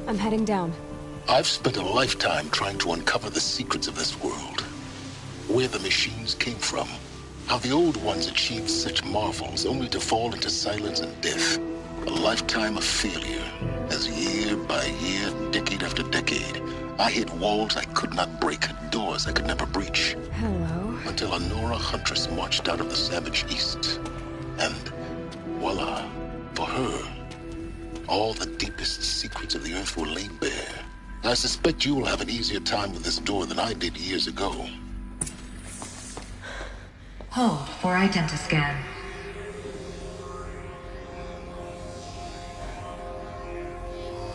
I'm heading down. I've spent a lifetime trying to uncover the secrets of this world. Where the machines came from. How the old ones achieved such marvels only to fall into silence and death. A lifetime of failure. As year by year, decade after decade, I hit walls I could not break, doors I could never breach. Hello. Until a Nora huntress marched out of the savage east. And voila, for her, all the deepest secrets of the Earth were laid bare. I suspect you will have an easier time with this door than I did years ago. Hold for identiscan.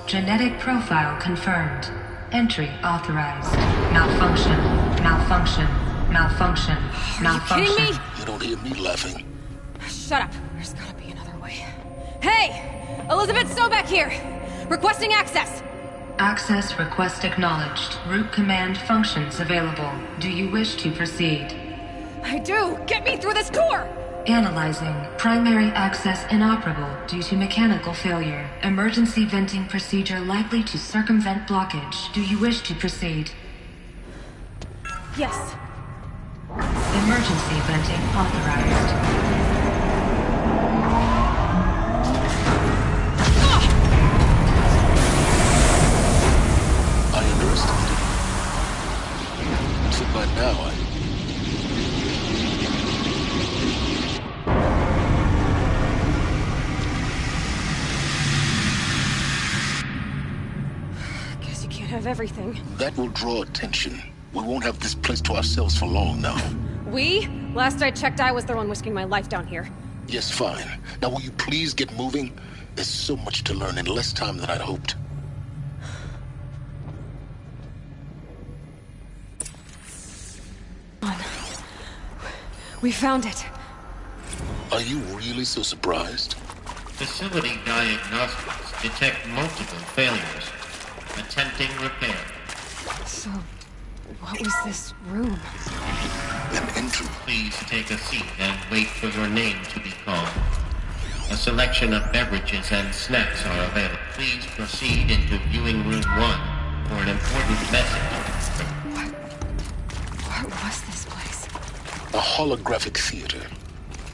Genetic profile confirmed. Entry authorized. Malfunction. Malfunction. Malfunction. Malfunction. Are you kidding me? You don't hear me laughing. Shut up. There's gotta be another way. Hey! Elizabeth Sobek here! Requesting access! Access request acknowledged. Root command functions available. Do you wish to proceed? I do! Get me through this door! Analyzing. Primary access inoperable due to mechanical failure. Emergency venting procedure likely to circumvent blockage. Do you wish to proceed? Yes. Emergency venting authorized. I underestimated you. So by now, Guess you can't have everything. that will draw attention. We won't have this place to ourselves for long now. We? Last I checked, I was the one risking my life down here. Yes, fine. Now will you please get moving? There's so much to learn in less time than I'd hoped. We found it. Are you really so surprised? Facility diagnostics detect multiple failures. Attempting repair. So, what was this room? An entry. Please take a seat and wait for your name to be called. A selection of beverages and snacks are available. Please proceed into viewing room 1 for an important message. What was this place? A holographic theater.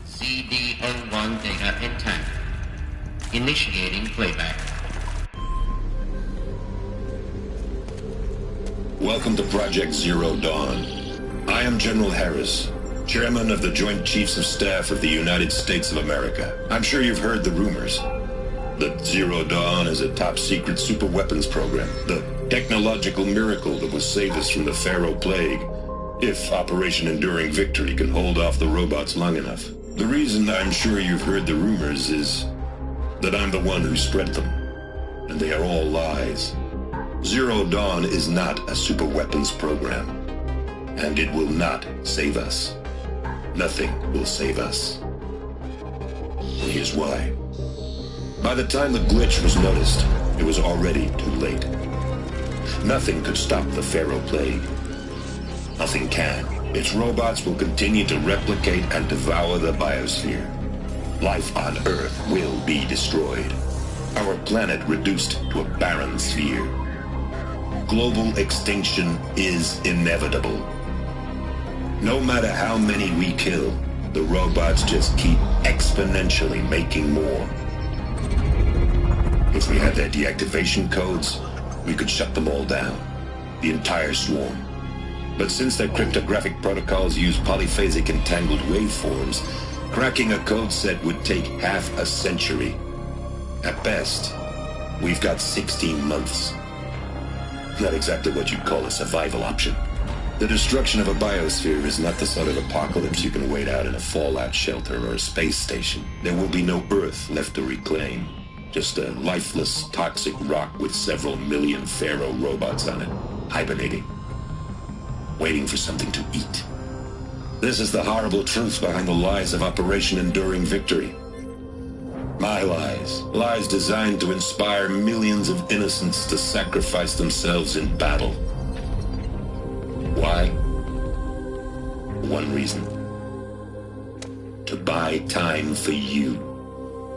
CD01 data intact. Initiating playback. Welcome to Project Zero Dawn. I am General Harris, Chairman of the Joint Chiefs of Staff of the United States of America. I'm sure you've heard the rumors. That Zero Dawn is a top-secret superweapons program, the technological miracle that will save us from the Pharaoh Plague, if Operation Enduring Victory can hold off the robots long enough. The reason I'm sure you've heard the rumors is that I'm the one who spread them, and they are all lies. Zero Dawn is not a superweapons program, and it will not save us. Nothing will save us. Here's why. By the time the glitch was noticed, it was already too late. Nothing could stop the Pharaoh Plague. Nothing can. Its robots will continue to replicate and devour the biosphere. Life on Earth will be destroyed. Our planet reduced to a barren sphere. Global extinction is inevitable. No matter how many we kill, the robots just keep exponentially making more. If we had their deactivation codes, we could shut them all down. The entire swarm. But since their cryptographic protocols use polyphasic entangled waveforms, cracking a code set would take half a century. At best, we've got 16 months. Not exactly what you'd call a survival option. The destruction of a biosphere is not the sort of apocalypse you can wait out in a fallout shelter or a space station. There will be no Earth left to reclaim. Just a lifeless, toxic rock with several million Pharaoh robots on it, hibernating, waiting for something to eat. This is the horrible truth behind the lies of Operation Enduring Victory. My lies. Lies designed to inspire millions of innocents to sacrifice themselves in battle. Why? One reason. To buy time for you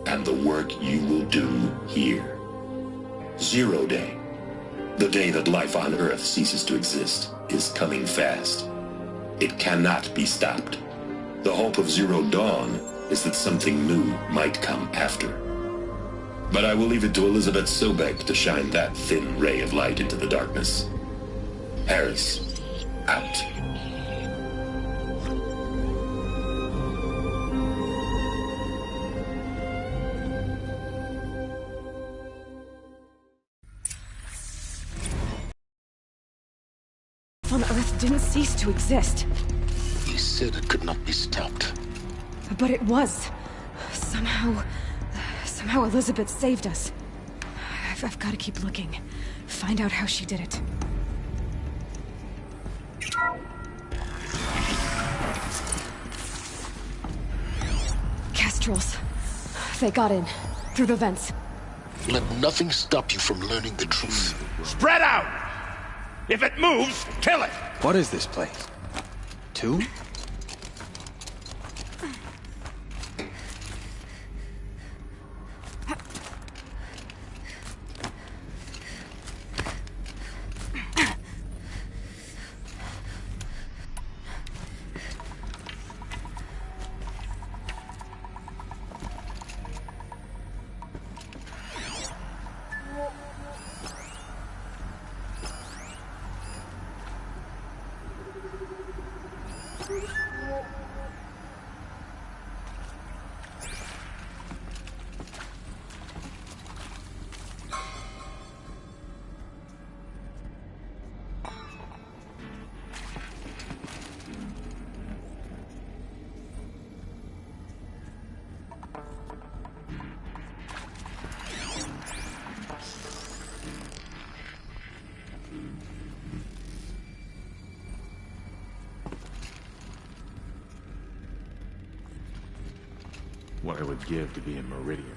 and the work you will do here. Zero Day. The day that life on Earth ceases to exist is coming fast. It cannot be stopped. The hope of Zero Dawn is that something new might come after. But I will leave it to Elizabeth Sobek to shine that thin ray of light into the darkness. Harris, out. On Earth didn't cease to exist. He said it could not be stopped. But it was. Somehow Elizabeth saved us. I've got to keep looking. Find out how she did it. Kestrels. They got in. Through the vents. Let nothing stop you from learning the truth. Spread out! If it moves, kill it! What is this place? 2? What I would give to be in Meridian.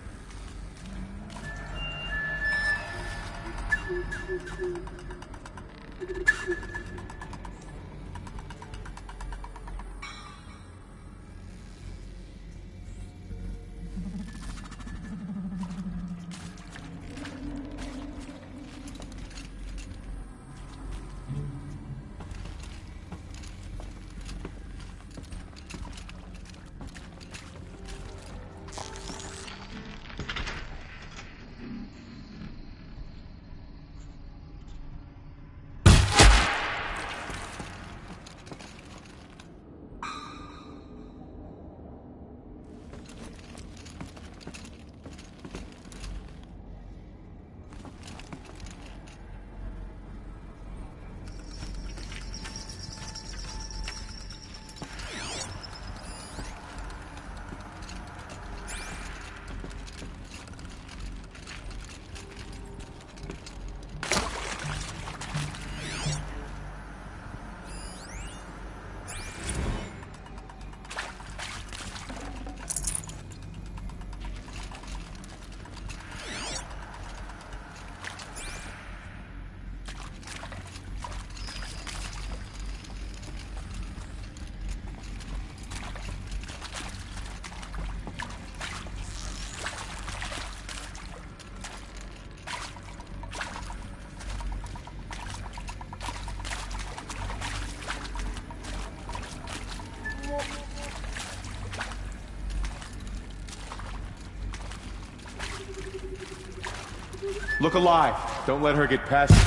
Look alive. Don't let her get past you.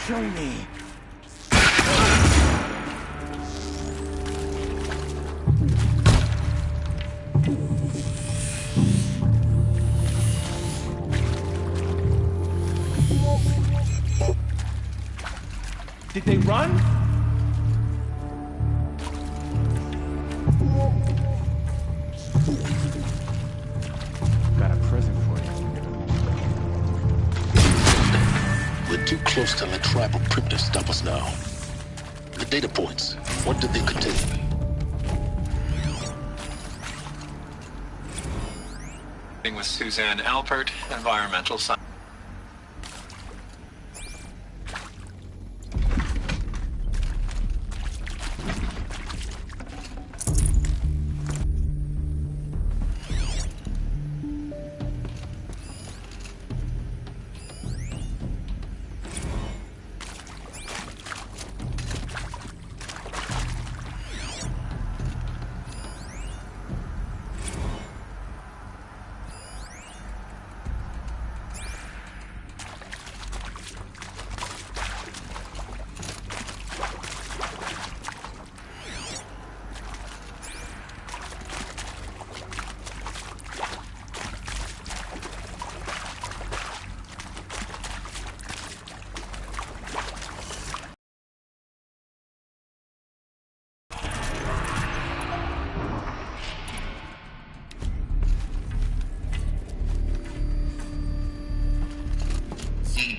Kill me. Did they run? Got a present for you. We're too close to let tribal primitives stop us now. The data points, what did they contain? With Suzanne Alpert, environmental science.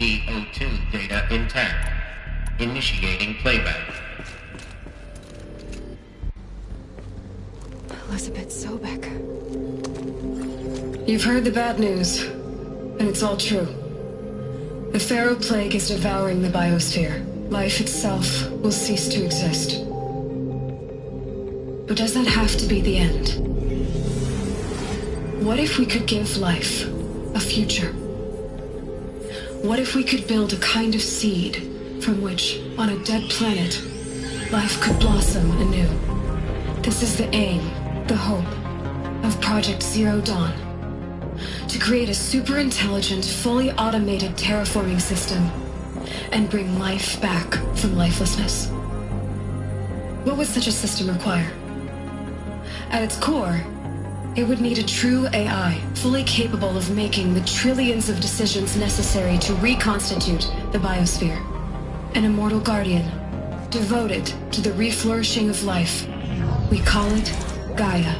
SCP-02 data intact. Initiating playback. Elizabeth Sobek. You've heard the bad news, and it's all true. The Pharaoh Plague is devouring the biosphere. Life itself will cease to exist. But does that have to be the end? What if we could give life a future? What if we could build a kind of seed from which, on a dead planet, life could blossom anew? This is the aim, the hope, of Project Zero Dawn. To create a super-intelligent, fully automated terraforming system and bring life back from lifelessness. What would such a system require? At its core, it would need a true AI, fully capable of making the trillions of decisions necessary to reconstitute the biosphere. An immortal guardian, devoted to the reflourishing of life. We call it Gaia.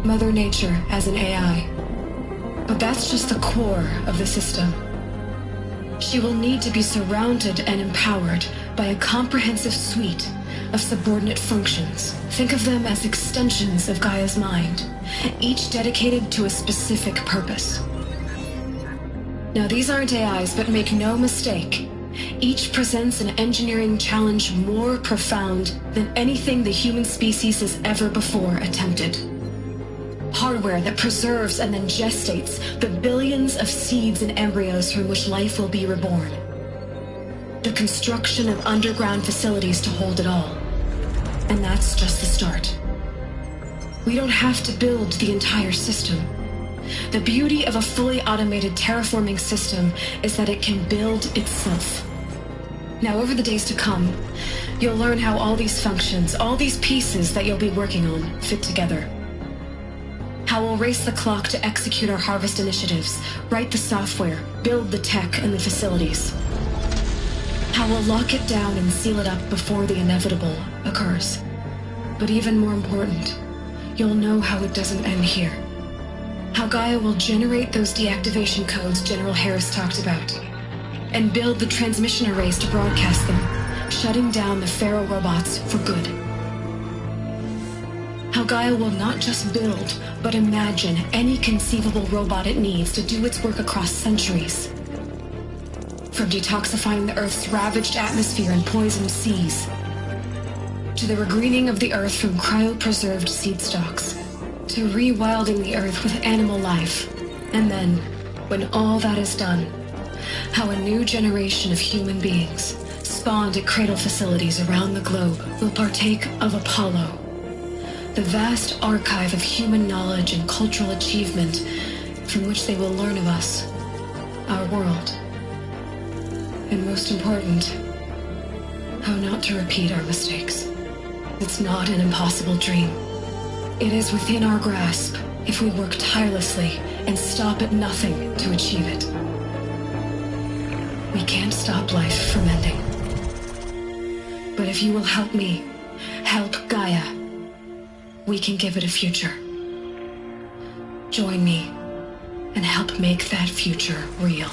Mother Nature as an AI. But that's just the core of the system. She will need to be surrounded and empowered by a comprehensive suite of subordinate functions. Think of them as extensions of Gaia's mind, each dedicated to a specific purpose. Now, these aren't AIs, but make no mistake, each presents an engineering challenge more profound than anything the human species has ever before attempted. Hardware that preserves and then gestates the billions of seeds and embryos from which life will be reborn. The construction of underground facilities to hold it all. And that's just the start. We don't have to build the entire system. The beauty of a fully automated terraforming system is that it can build itself. Now, over the days to come, you'll learn how all these functions, all these pieces that you'll be working on, fit together. How we'll race the clock to execute our harvest initiatives, write the software, build the tech and the facilities. How we'll lock it down and seal it up before the inevitable occurs. But even more important, you'll know how it doesn't end here. How Gaia will generate those deactivation codes General Harris talked about, and build the transmission arrays to broadcast them, shutting down the Pharaoh robots for good. How Gaia will not just build, but imagine any conceivable robot it needs to do its work across centuries. From detoxifying the Earth's ravaged atmosphere and poisoned seas, to the regreening of the Earth from cryopreserved seed stalks, to rewilding the Earth with animal life. And then, when all that is done, how a new generation of human beings, spawned at cradle facilities around the globe, will partake of Apollo, the vast archive of human knowledge and cultural achievement from which they will learn of us, our world. And most important, how not to repeat our mistakes. It's not an impossible dream. It is within our grasp if we work tirelessly and stop at nothing to achieve it. We can't stop life from ending. But if you will help me, help Gaia, we can give it a future. Join me and help make that future real.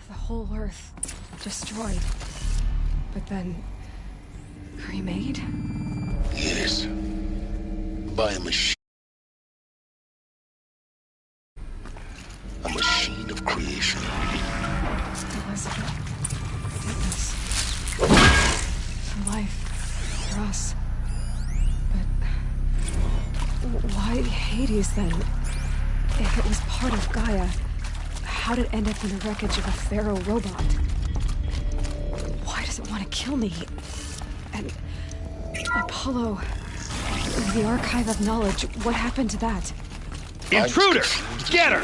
The whole Earth destroyed, but then remade? Yes. By a machine. A machine of creation. Elizabeth did this. For life. For us. But why Hades then? If it was part of Gaia, how did it end up in the wreckage of a Pharaoh robot? Why does it want to kill me? And Apollo, the archive of knowledge, what happened to that? Intruder! Get her!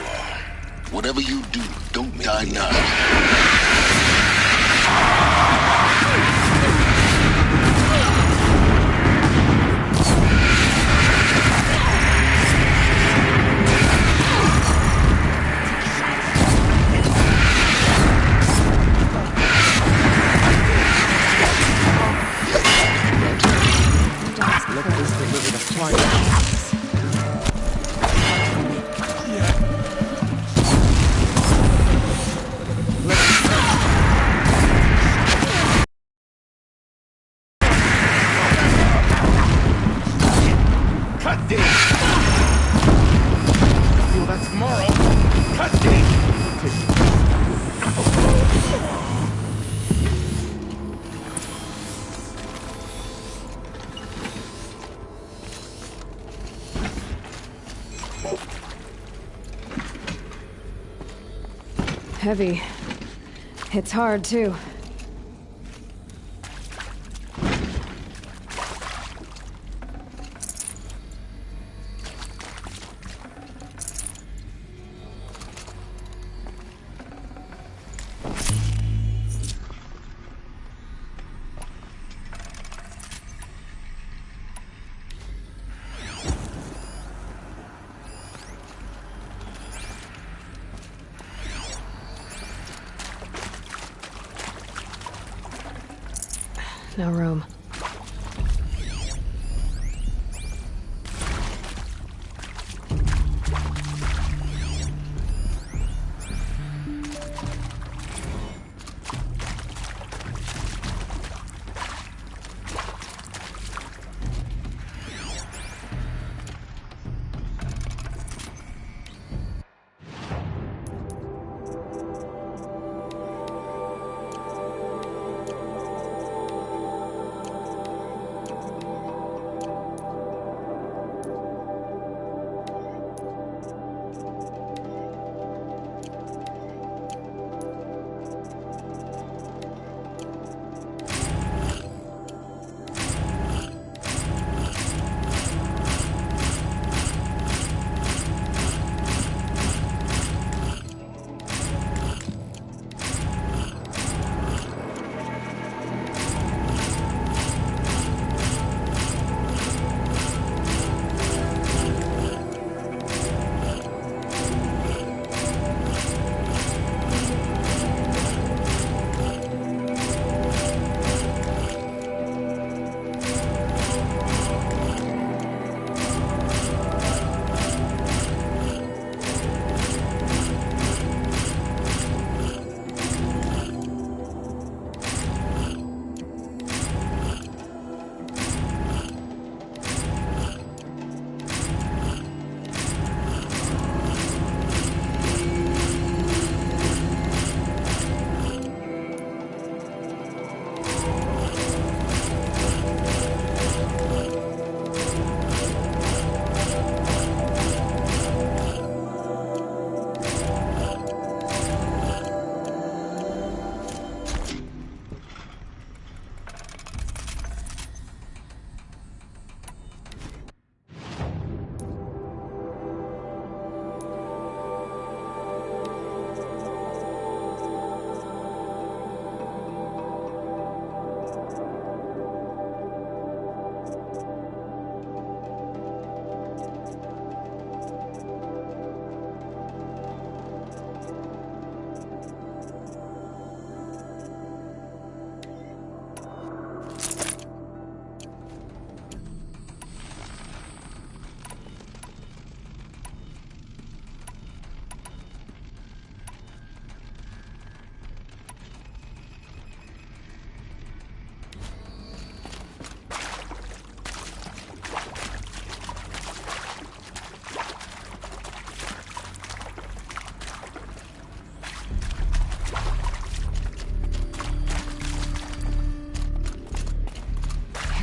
Whatever you do, don't die now. Look heavy. It's hard, too. No room.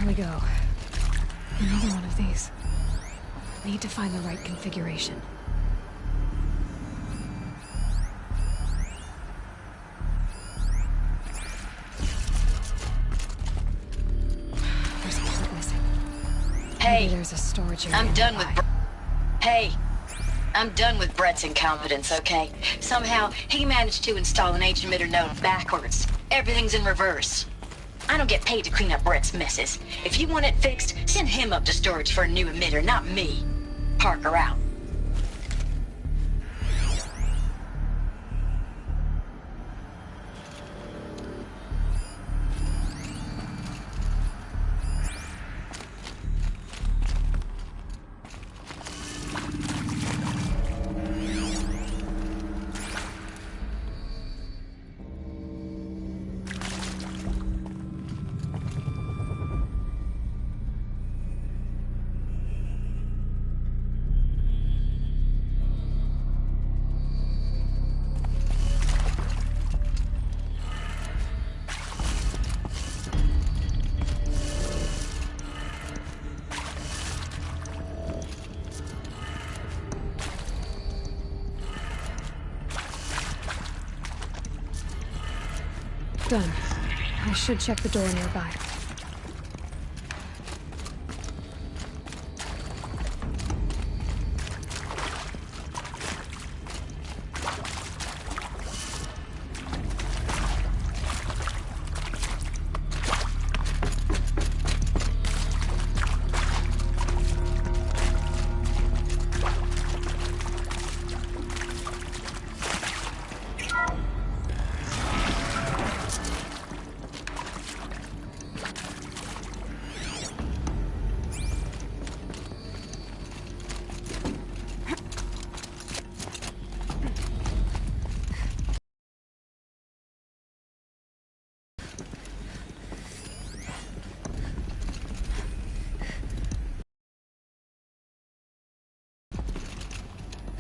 Here we go. Another one of these. Need to find the right configuration. There's a part missing. Hey, Maybe there's a storage area I'm done with. nearby. Hey, I'm done with Brett's incompetence, okay? Somehow, he managed to install an H-emitter node backwards. Everything's in reverse. I don't get paid to clean up Brett's messes. If you want it fixed, send him up to storage for a new emitter, not me. Parker out. Done. I should check the door nearby.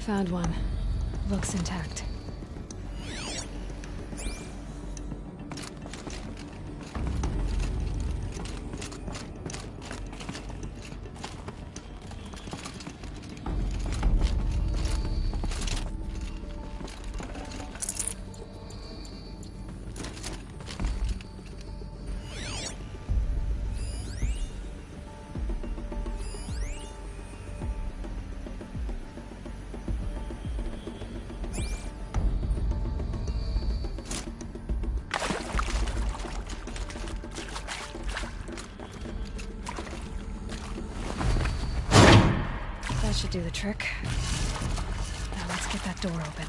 Found one. Looks intact. That should do the trick. Now let's get that door open.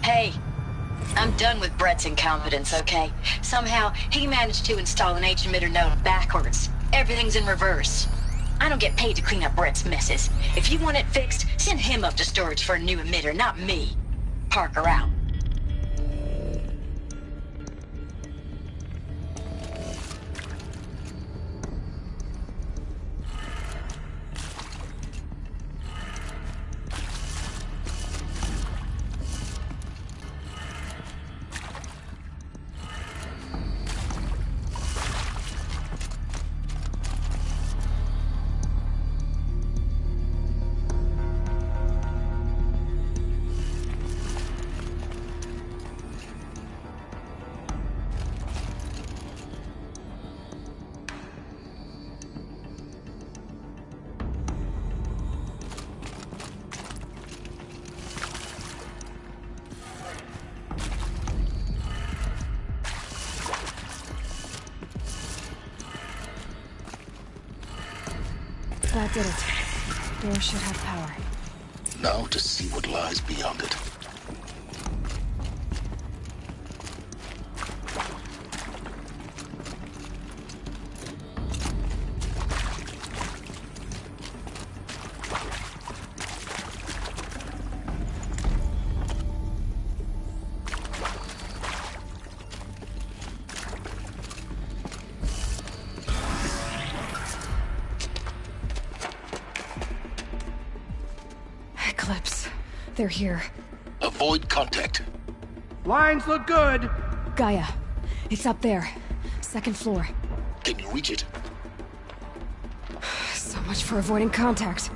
Hey, I'm done with Brett's incompetence, okay? Somehow, he managed to install an H-emitter node backwards. Everything's in reverse. I don't get paid to clean up Brett's messes. If you want it fixed, send him up to storage for a new emitter, not me. Parker out. That did it. Door should have power. Now to see what lies beyond it. Eclipse. They're here. Avoid contact. Lines look good. Gaia. It's up there. Second floor. Can you reach it? So much for avoiding contact.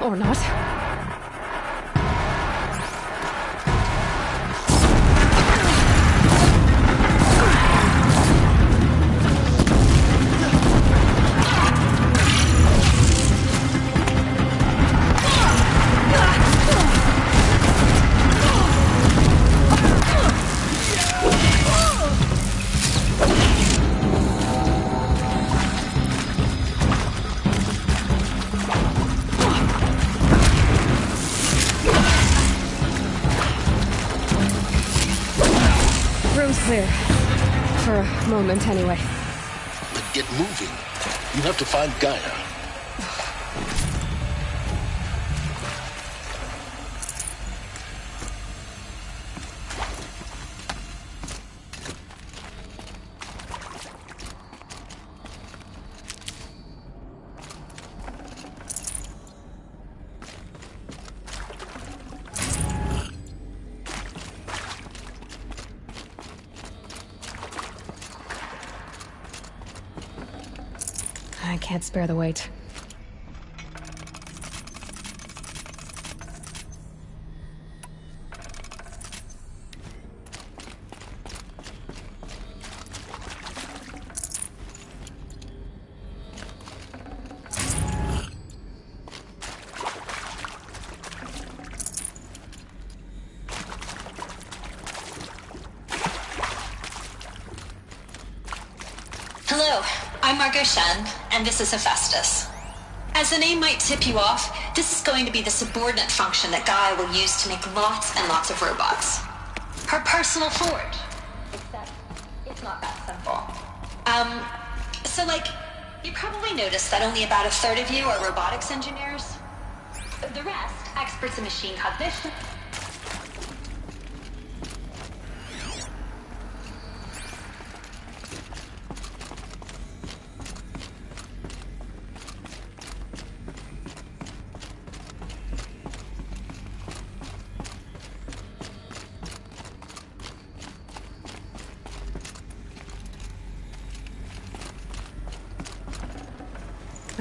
Or not. Room's clear. For a moment, anyway. Then get moving. You have to find Gaia. I can't spare the weight. Hello, I'm Margot Shen, and this is Hephaestus. As the name might tip you off, this is going to be the subordinate function that Gaia will use to make lots and lots of robots. Her personal forge. Except, it's not that simple. So you probably noticed that only about a third of you are robotics engineers. The rest, experts in machine cognition.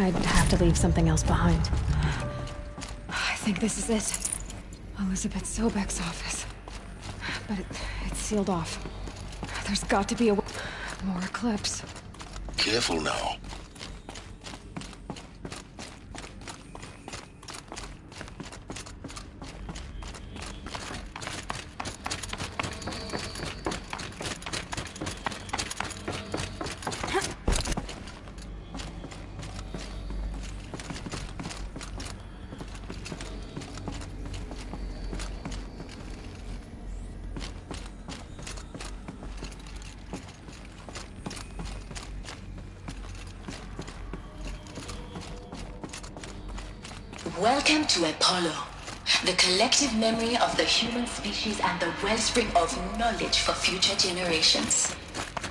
I'd have to leave something else behind. I think this is it. Elizabeth Sobek's office. But it's sealed off. There's got to be a way. More Eclipse. Careful now. Welcome to Apollo, the collective memory of the human species and the wellspring of knowledge for future generations.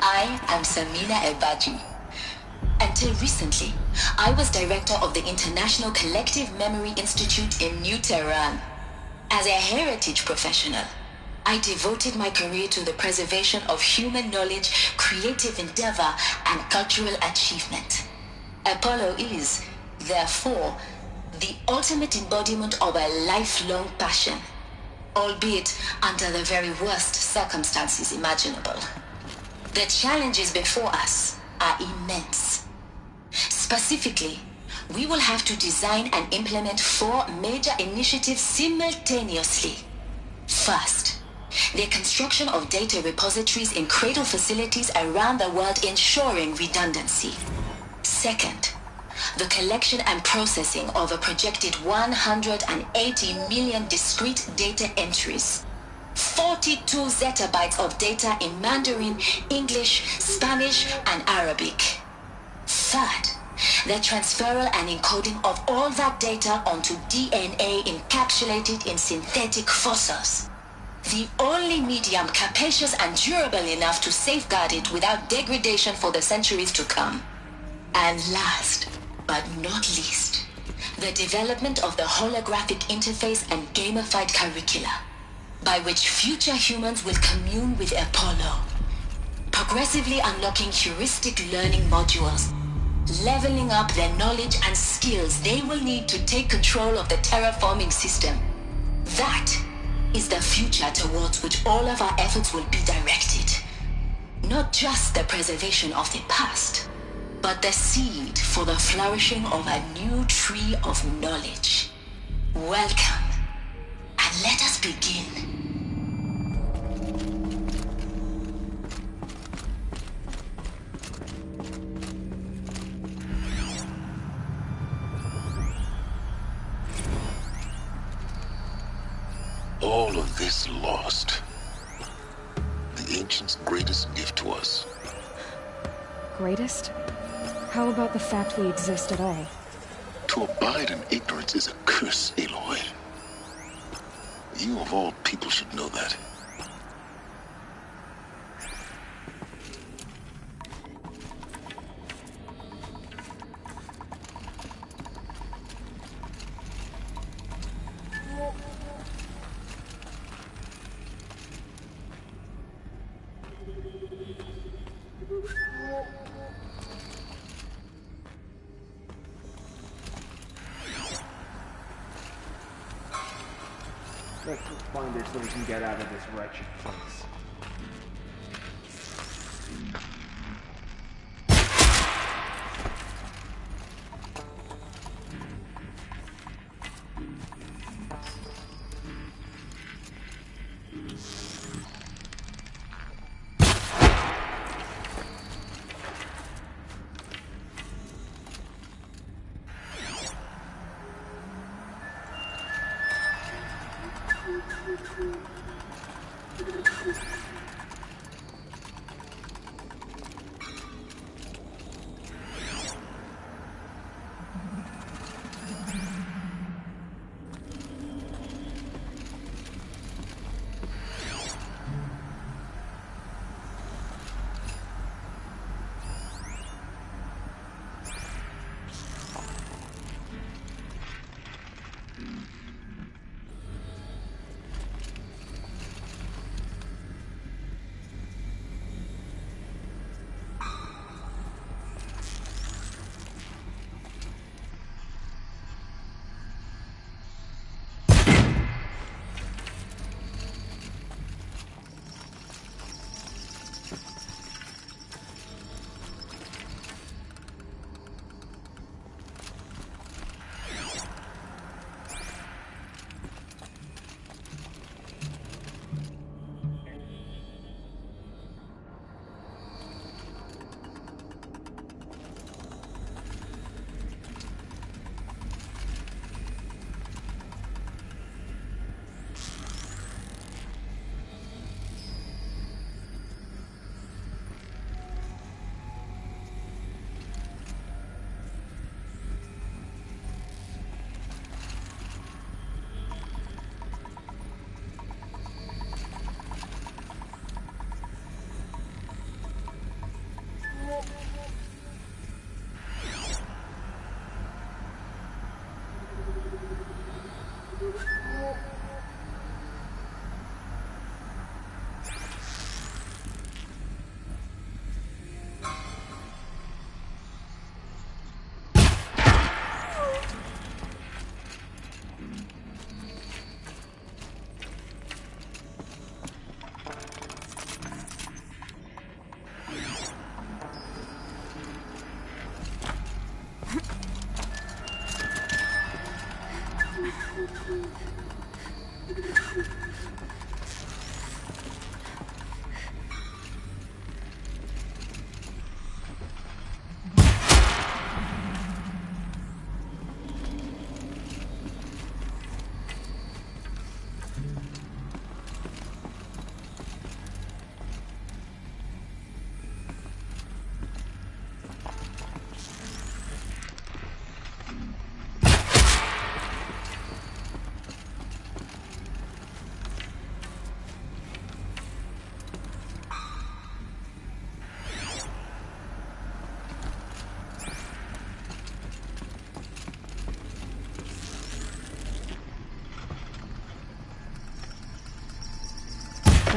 I am Samina Ebaji. Until recently, I was director of the International Collective Memory Institute in New Tehran. As a heritage professional, I devoted my career to the preservation of human knowledge, creative endeavor, and cultural achievement. Apollo is, therefore, the ultimate embodiment of a lifelong passion, albeit under the very worst circumstances imaginable. The challenges before us are immense. Specifically, we will have to design and implement 4 major initiatives simultaneously. First, the construction of data repositories in cradle facilities around the world, ensuring redundancy. Second, the collection and processing of a projected 180 million discrete data entries, 42 zettabytes of data in Mandarin, English, Spanish, and Arabic. Third, the transferal and encoding of all that data onto DNA encapsulated in synthetic fossils. The only medium capacious and durable enough to safeguard it without degradation for the centuries to come. And last, but not least, the development of the holographic interface and gamified curricula, by which future humans will commune with Apollo, progressively unlocking heuristic learning modules, leveling up their knowledge and skills they will need to take control of the terraforming system. That is the future towards which all of our efforts will be directed. Not just the preservation of the past, but the seed for the flourishing of a new tree of knowledge. Welcome, and let us begin. All of this lost. The Ancients' greatest gift to us. Greatest? How about the fact we exist at all? To abide in ignorance is a curse, Aloy. You of all people should know that. Let's find her so we can get out of this wretched place.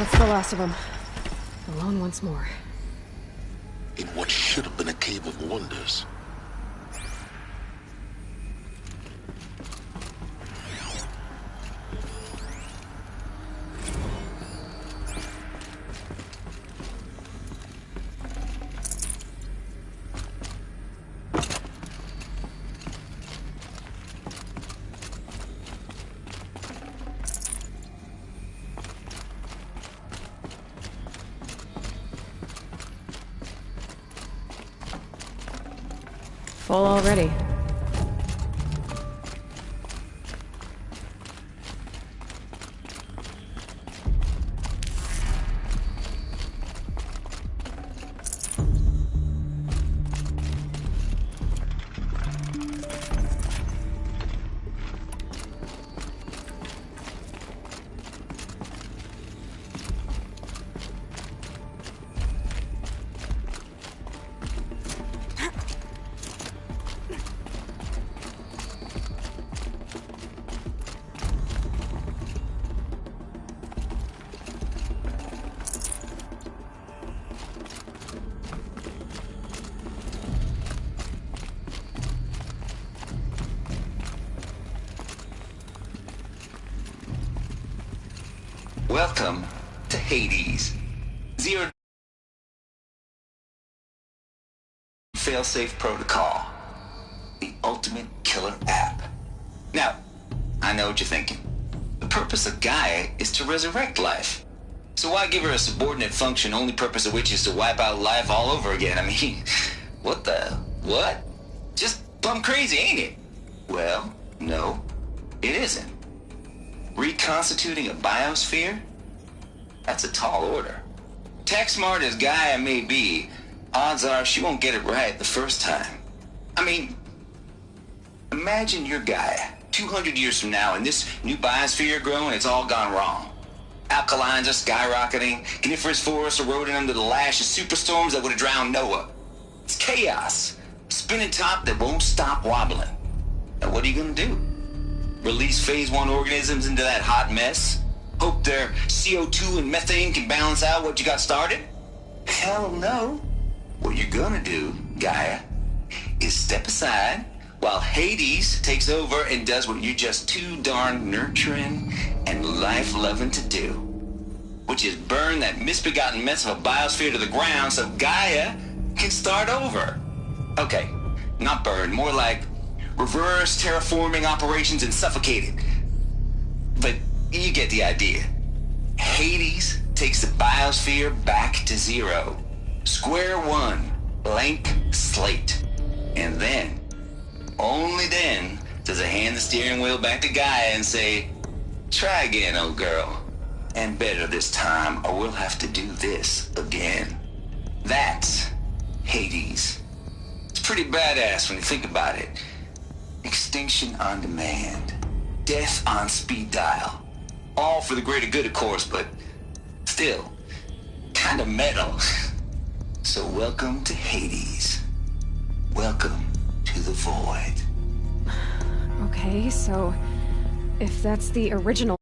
That's the last of them. Alone once more. In what should have been a cave of wonders. Full already. Welcome to Hades. Zero Failsafe Protocol. The ultimate killer app. Now, I know what you're thinking. The purpose of Gaia is to resurrect life. So why give her a subordinate function, only purpose of which is to wipe out life all over again? I mean, what? Just plumb crazy, ain't it? Well, no, it isn't. Reconstituting a biosphere? That's a tall order. Tech smart as Gaia may be, odds are she won't get it right the first time. I mean, imagine you're Gaia, 200 years from now, and this new biosphere growing, it's all gone wrong. Alkalines are skyrocketing, coniferous forests eroding under the lash of superstorms that would have drowned Noah. It's chaos, spinning top that won't stop wobbling. Now what are you gonna do? Release phase 1 organisms into that hot mess? Hope their CO2 and methane can balance out what you got started? Hell no. What you're gonna do, Gaia, is step aside while Hades takes over and does what you're just too darn nurturing and life-loving to do. Which is burn that misbegotten mess of a biosphere to the ground so Gaia can start over. Okay, not burn, more like reverse terraforming operations and suffocate it. But you get the idea. Hades takes the biosphere back to zero. Square one, blank slate. And then, only then, does it hand the steering wheel back to Gaia and say, try again, old girl. And better this time, or we'll have to do this again. That's Hades. It's pretty badass when you think about it. Extinction on demand. Death on speed dial. All for the greater good, of course, but still, kind of metal. So welcome to Hades. Welcome to the void. Okay, so if that's the original